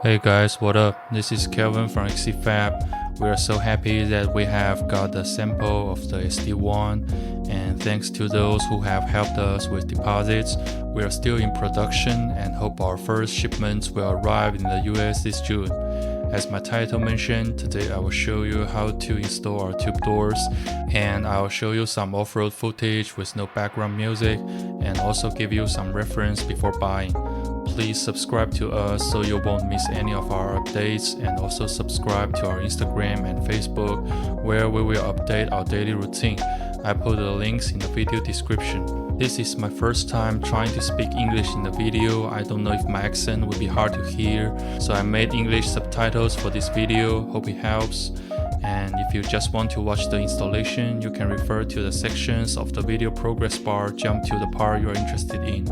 Hey guys, what up? This is Kelvin from XCFab. We are so happy that we have got the sample of the SD1, and thanks to those who have helped us with deposits, we are still in production and hope our first shipments will arrive in the US this June. As my title mentioned, today I will show you how to install our tube doors, and I will show you some off-road footage with no background music and also give you some reference before buying. Please subscribe to us so you won't miss any of our updates, and also subscribe to our Instagram and Facebook where we will update our daily routine. I put the links in the video description. This is my first time trying to speak English in the video. I don't know if my accent will be hard to hear, so I made English subtitles for this video. Hope it helps. And if you just want to watch the installation, you can refer to the sections of the video progress bar, jump to the part you are interested in.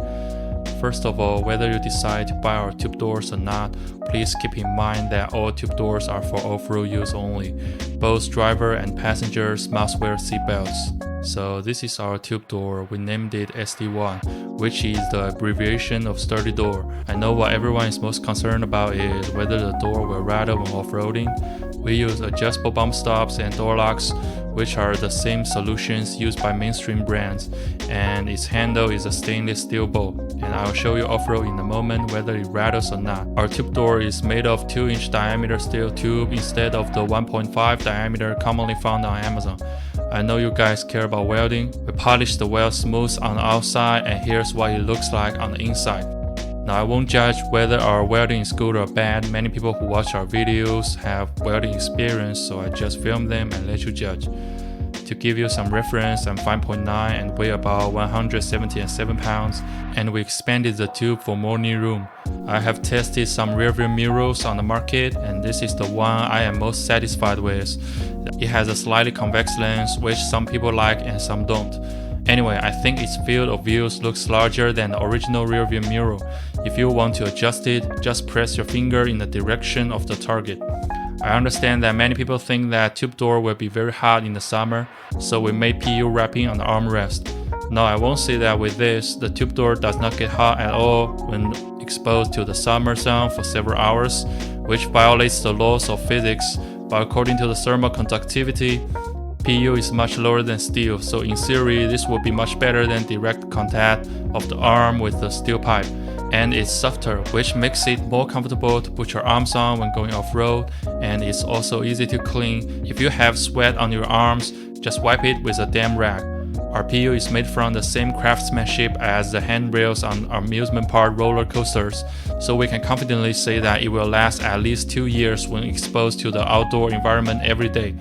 First of all, whether you decide to buy our tube doors or not, please keep in mind that all tube doors are for off-road use only. Both driver and passengers must wear seatbelts. So this is our tube door. We named it SD1, which is the abbreviation of sturdy door. I know what everyone is most concerned about is whether the door will rattle when off-roading. We use adjustable bump stops and door locks, which are the same solutions used by mainstream brands, and its handle is a stainless steel bolt, and I'll show you off-road in a moment whether it rattles or not. Our tube door is made of 2-inch diameter steel tube instead of the 1.5 diameter commonly found on Amazon. I know you guys care about welding. We polish the weld smooth on the outside, and here's what it looks like on the inside. Now, I won't judge whether our welding is good or bad. Many people who watch our videos have welding experience, so I just film them and let you judge. To give you some reference, I'm 5'9" and weigh about 177 pounds, and we expanded the tube for more knee room. I have tested some rearview mirrors on the market, and this is the one I am most satisfied with. It has a slightly convex lens, which some people like and some don't. Anyway, I think its field of views looks larger than the original rearview mirror. If you want to adjust it, just press your finger in the direction of the target. I understand that many people think that tube door will be very hot in the summer, so we made PU wrapping on the armrest. No, I won't say that with this. The tube door does not get hot at all when exposed to the summer sun for several hours, which violates the laws of physics, but according to the thermal conductivity, PU is much lower than steel, so in theory this will be much better than direct contact of the arm with the steel pipe. And it's softer, which makes it more comfortable to put your arms on when going off-road, and it's also easy to clean. If you have sweat on your arms, just wipe it with a damp rag. Our PU is made from the same craftsmanship as the handrails on amusement park roller coasters, so we can confidently say that it will last at least 2 years when exposed to the outdoor environment every day.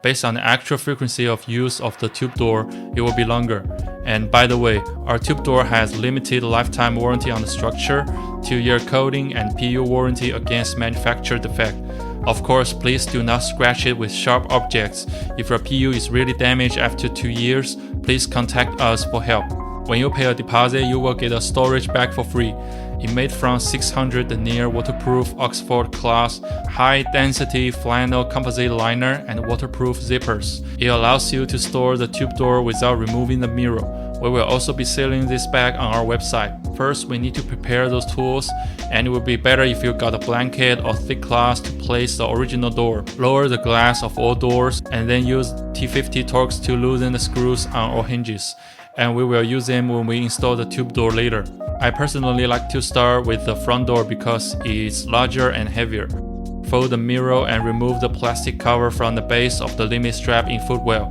Based on the actual frequency of use of the tube door, it will be longer. And by the way, our tube door has limited lifetime warranty on the structure, 2-year coating, and PU warranty against manufacturer defect. Of course, please do not scratch it with sharp objects. If your PU is really damaged after 2 years, please contact us for help. When you pay a deposit, you will get a storage bag for free. It's made from 600 denier waterproof Oxford class, high-density flannel composite liner, and waterproof zippers. It allows you to store the tube door without removing the mirror. We will also be selling this bag on our website. First, we need to prepare those tools, and it would be better if you got a blanket or thick cloth to place the original door. Lower the glass of all doors, and then use T50 Torx to loosen the screws on all hinges. And we will use them when we install the tube door later. I personally like to start with the front door because it's larger and heavier. Fold the mirror and remove the plastic cover from the base of the limit strap in footwell.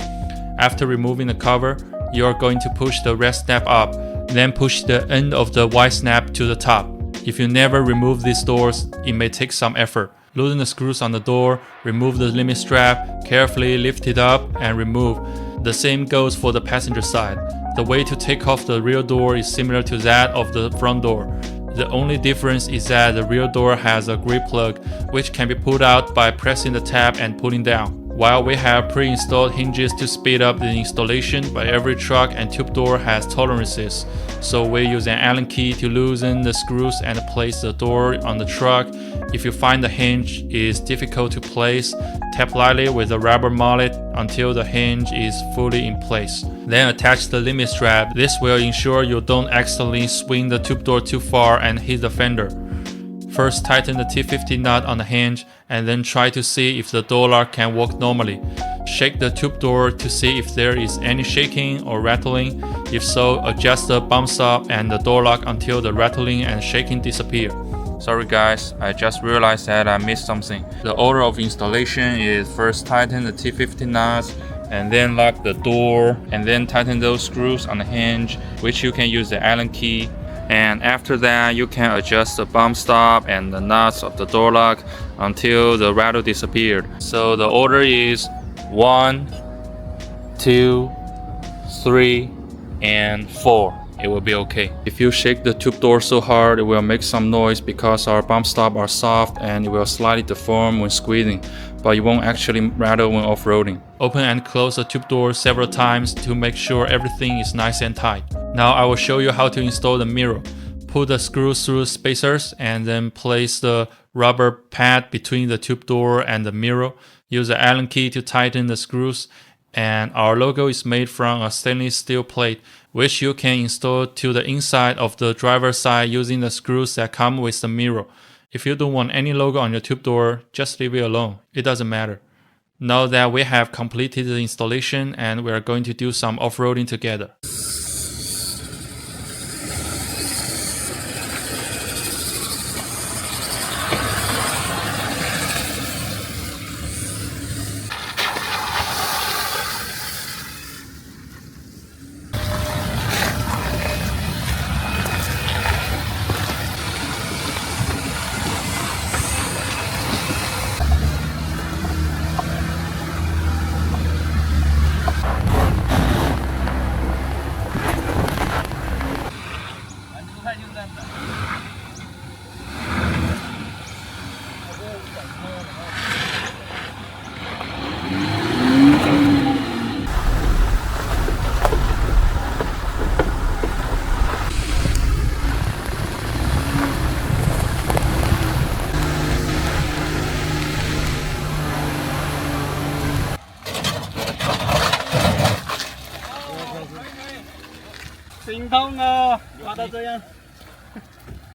After removing the cover, you are going to push the red snap up, then push the end of the white snap to the top. If you never remove these doors, it may take some effort. Loosen the screws on the door, remove the limit strap, carefully lift it up and remove. The same goes for the passenger side. The way to take off the rear door is similar to that of the front door. The only difference is that the rear door has a grip plug, which can be pulled out by pressing the tab and pulling down. While we have pre-installed hinges to speed up the installation, but every truck and tube door has tolerances. So we use an Allen key to loosen the screws and place the door on the truck. If you find the hinge is difficult to place, tap lightly with a rubber mallet until the hinge is fully in place. Then attach the limit strap. This will ensure you don't accidentally swing the tube door too far and hit the fender. First tighten the T50 nut on the hinge and then try to see if the door lock can work normally. Shake the tube door to see if there is any shaking or rattling. If so, adjust the bump stop and the door lock until the rattling and shaking disappear. Sorry guys, I just realized that I missed something. The order of installation is first tighten the T50 nuts and then lock the door and then tighten those screws on the hinge, which you can use the Allen key. And after that, you can adjust the bump stop and the nuts of the door lock until the rattle disappeared. So the order is 1, 2, 3, and 4. It will be okay. If you shake the tube door so hard, it will make some noise because our bump stops are soft and it will slightly deform when squeezing, but it won't actually rattle when off-roading. Open and close the tube door several times to make sure everything is nice and tight. Now I will show you how to install the mirror. Put the screws through spacers and then place the rubber pad between the tube door and the mirror. Use the Allen key to tighten the screws. And our logo is made from a stainless steel plate, which you can install to the inside of the driver's side using the screws that come with the mirror. If you don't want any logo on your tube door, just leave it alone. It doesn't matter. Now that we have completed the installation and we are going to do some off-roading together. Tinh thông, 刮到这样。